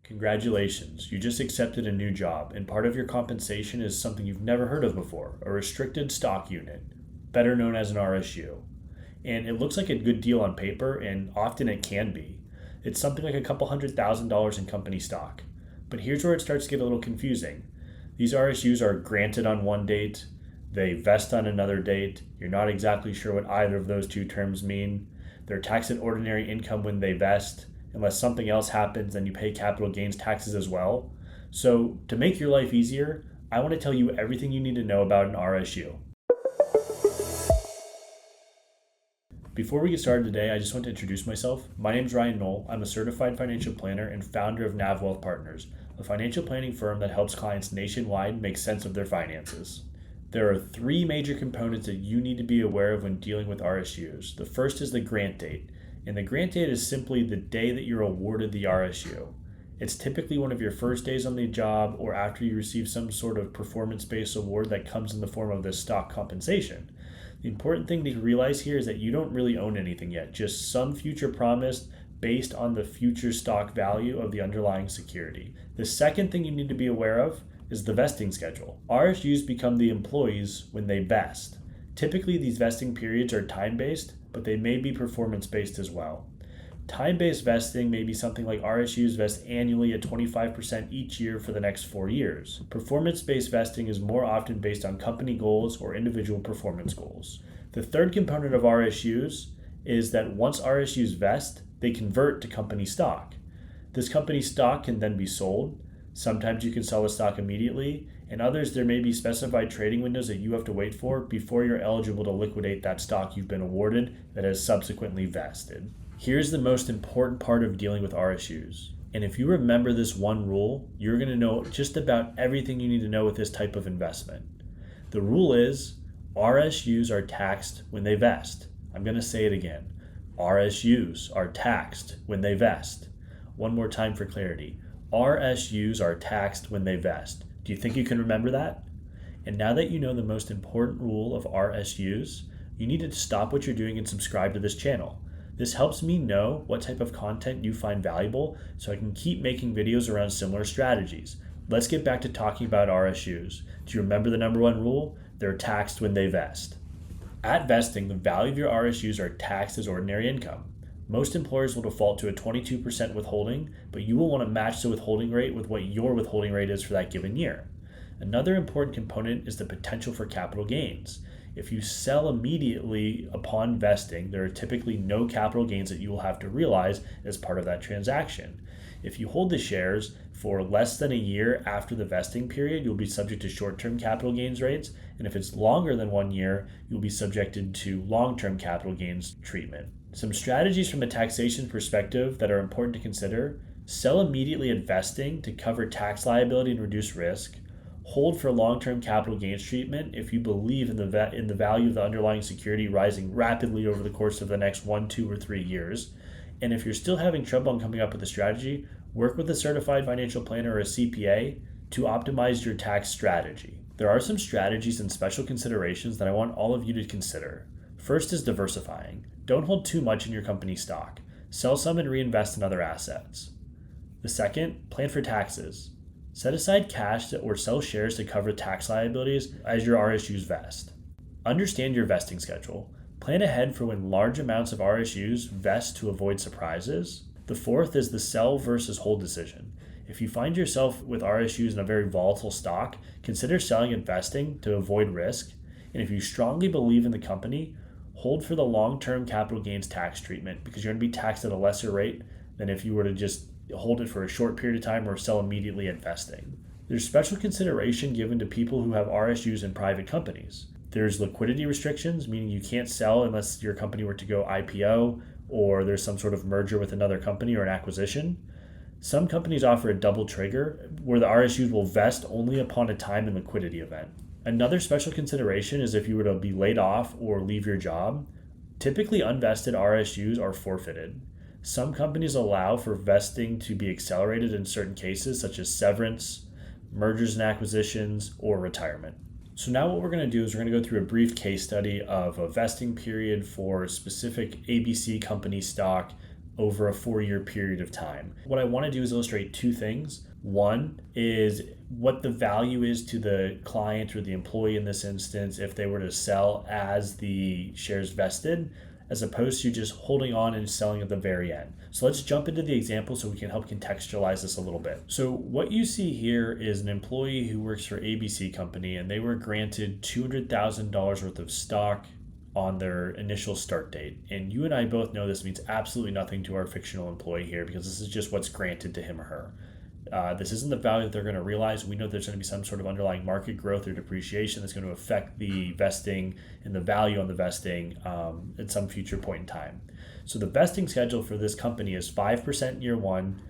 Congratulations, you just accepted a new job, and part of your compensation is something you've never heard of before, a restricted stock unit, better known as an RSU. And it looks like a good deal on paper, and often it can be. It's something like a couple $100,000 in company stock. But here's where it starts to get a little confusing. These RSUs are granted on one date, they vest on another date. You're not exactly sure what either of those two terms mean. They're taxed at ordinary income when they vest. Unless something else happens, then you pay capital gains taxes as well. So, to make your life easier, I want to tell you everything you need to know about an RSU. Before we get started today, I just want to introduce myself. My name is Ryan Knoll. I'm a certified financial planner and founder of Nav Wealth Partners, a financial planning firm that helps clients nationwide make sense of their finances. There are three major components that you need to be aware of when dealing with RSUs. The first is the grant date. And the grant date is simply the day that you're awarded the RSU. It's typically one of your first days on the job or after you receive some sort of performance-based award that comes in the form of this stock compensation. The important thing to realize here is that you don't really own anything yet, just some future promise based on the future stock value of the underlying security. The second thing you need to be aware of is the vesting schedule. RSUs become the employees when they vest. Typically, these vesting periods are time-based, but they may be performance-based as well. Time-based vesting may be something like RSUs vest annually at 25% each year for the next 4 years. Performance-based vesting is more often based on company goals or individual performance goals. The third component of RSUs is that once RSUs vest, they convert to company stock. This company stock can then be sold. Sometimes you can sell the stock immediately, and others there may be specified trading windows that you have to wait for before you're eligible to liquidate that stock you've been awarded that has subsequently vested. Here's the most important part of dealing with RSUs. And if you remember this one rule, you're going to know just about everything you need to know with this type of investment. The rule is RSUs are taxed when they vest. I'm going to say it again. RSUs are taxed when they vest. One more time for clarity. RSUs are taxed when they vest. Do you think you can remember that? And now that you know the most important rule of RSUs, you need to stop what you're doing and subscribe to this channel. This helps me know what type of content you find valuable so I can keep making videos around similar strategies. Let's get back to talking about RSUs. Do you remember the number one rule? They're taxed when they vest. At vesting, the value of your RSUs are taxed as ordinary income. Most employers will default to a 22% withholding, but you will want to match the withholding rate with what your withholding rate is for that given year. Another important component is the potential for capital gains. If you sell immediately upon vesting, there are typically no capital gains that you will have to realize as part of that transaction. If you hold the shares for less than a year after the vesting period, you'll be subject to short-term capital gains rates, and if it's longer than 1 year, you'll be subjected to long-term capital gains treatment. Some strategies from a taxation perspective that are important to consider: sell immediately at vesting to cover tax liability and reduce risk. Hold for long-term capital gains treatment if you believe in the value of the underlying security rising rapidly over the course of the next 1, 2, or 3 years. And if you're still having trouble in coming up with a strategy, work with a certified financial planner or a CPA to optimize your tax strategy. There are some strategies and special considerations that I want all of you to consider. First is diversifying. Don't hold too much in your company stock. Sell some and reinvest in other assets. The second, plan for taxes. Set aside cash or sell shares to cover tax liabilities as your RSUs vest. Understand your vesting schedule. Plan ahead for when large amounts of RSUs vest to avoid surprises. The fourth is the sell versus hold decision. If you find yourself with RSUs in a very volatile stock, consider selling and vesting to avoid risk. And if you strongly believe in the company, hold for the long-term capital gains tax treatment because you're going to be taxed at a lesser rate than if you were to just hold it for a short period of time or sell immediately at vesting. There's special consideration given to people who have RSUs in private companies. There's liquidity restrictions, meaning you can't sell unless your company were to go IPO or there's some sort of merger with another company or an acquisition. Some companies offer a double trigger where the RSUs will vest only upon a time and liquidity event. Another special consideration is if you were to be laid off or leave your job. Typically, unvested RSUs are forfeited. Some companies allow for vesting to be accelerated in certain cases, such as severance, mergers and acquisitions, or retirement. So now what we're going to do is we're going to go through a brief case study of a vesting period for a specific ABC company stock over a 4-year period of time. What I want to do is illustrate two things. One is what the value is to the client or the employee in this instance if they were to sell as the shares vested, as opposed to just holding on and selling at the very end. So let's jump into the example so we can help contextualize this a little bit. So what you see here is an employee who works for ABC Company, and they were granted $200,000 worth of stock on their initial start date. And you and I both know this means absolutely nothing to our fictional employee here, because this is just what's granted to him or her. This isn't the value that they're going to realize. We know there's going to be some sort of underlying market growth or depreciation that's going to affect the vesting and the value on the vesting at some future point in time. So the vesting schedule for this company is 5% in year 1,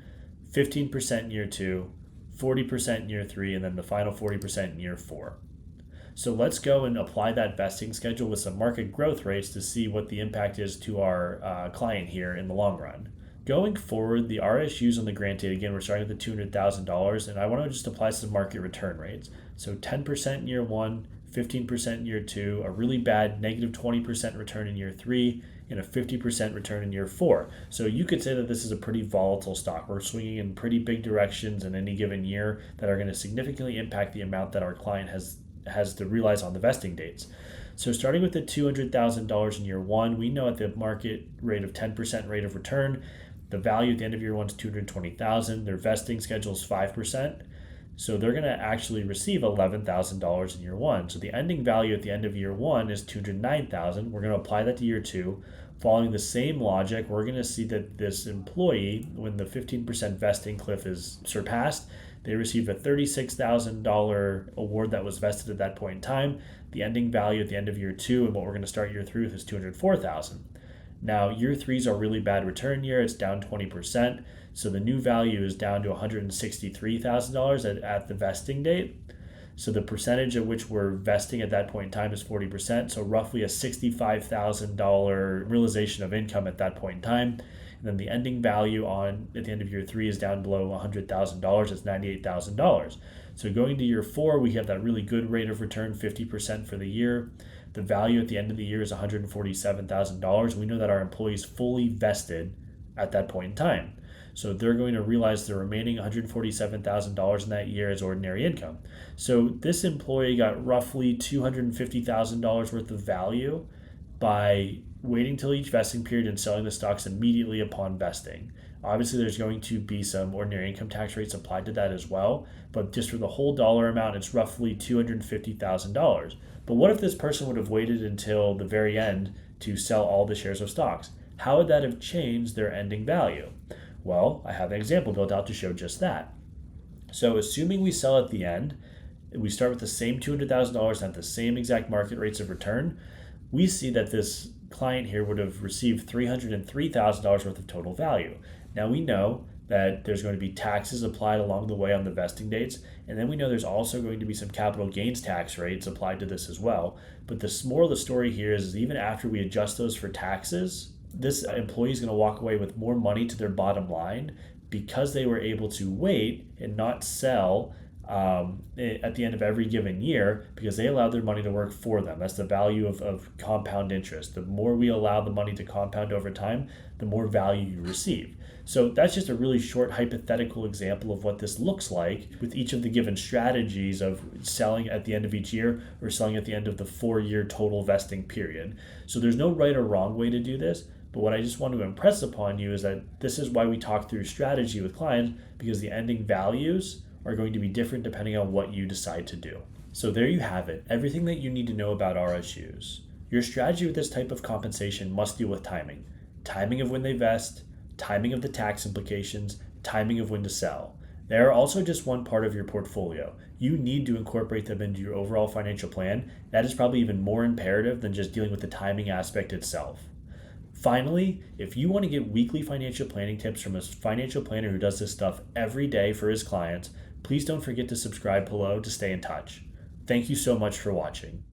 15% in year 2, 40% in year 3, and then the final 40% in year 4. So let's go and apply that vesting schedule with some market growth rates to see what the impact is to our client here in the long run. Going forward, the RSUs on the grant date, again, we're starting with the $200,000, and I want to just apply some market return rates. So 10% in year 1, 15% in year 2, a really bad negative 20% return in year 3, and a 50% return in year 4. So you could say that this is a pretty volatile stock. We're swinging in pretty big directions in any given year that are going to significantly impact the amount that our client has to realize on the vesting dates. So starting with the $200,000 in year 1, we know at the market rate of 10% rate of return, the value at the end of year 1 is $220,000. Their vesting schedule is 5%. So they're going to actually receive $11,000 in year 1. So the ending value at the end of year 1 is $209,000. We're going to apply that to year 2. Following the same logic, we're going to see that this employee, when the 15% vesting cliff is surpassed, they receive a $36,000 award that was vested at that point in time. The ending value at the end of year 2 and what we're going to start year 3 with is $204,000. Now, year 3 is a really bad return year. It's down 20%. So the new value is down to $163,000 at the vesting date. So the percentage at which we're vesting at that point in time is 40%. So roughly a $65,000 realization of income at that point in time. And then the ending value at the end of year 3 is down below $100,000. It's $98,000. So going to year 4, we have that really good rate of return, 50% for the year. The value at the end of the year is $147,000. We know that our employees fully vested at that point in time. So they're going to realize the remaining $147,000 in that year as ordinary income. So this employee got roughly $250,000 worth of value by waiting till each vesting period and selling the stocks immediately upon vesting. Obviously, there's going to be some ordinary income tax rates applied to that as well, but just for the whole dollar amount, it's roughly $250,000. But what if this person would have waited until the very end to sell all the shares of stocks? How would that have changed their ending value? Well, I have an example built out to show just that. So assuming we sell at the end, we start with the same $200,000 at the same exact market rates of return, we see that this client here would have received $303,000 worth of total value. Now we know that there's going to be taxes applied along the way on the vesting dates, and then we know there's also going to be some capital gains tax rates applied to this as well. But the moral of the story here is even after we adjust those for taxes, this employee is going to walk away with more money to their bottom line because they were able to wait and not sell at the end of every given year, because they allowed their money to work for them. That's the value of compound interest. The more we allow the money to compound over time, the more value you receive. So that's just a really short hypothetical example of what this looks like with each of the given strategies of selling at the end of each year or selling at the end of the 4-year total vesting period. So there's no right or wrong way to do this, but what I just want to impress upon you is that this is why we talk through strategy with clients, because the ending values are going to be different depending on what you decide to do. So there you have it, everything that you need to know about RSUs. Your strategy with this type of compensation must deal with timing. Timing of when they vest, timing of the tax implications, timing of when to sell. They are also just one part of your portfolio. You need to incorporate them into your overall financial plan. That is probably even more imperative than just dealing with the timing aspect itself. Finally, if you want to get weekly financial planning tips from a financial planner who does this stuff every day for his clients, please don't forget to subscribe below to stay in touch. Thank you so much for watching.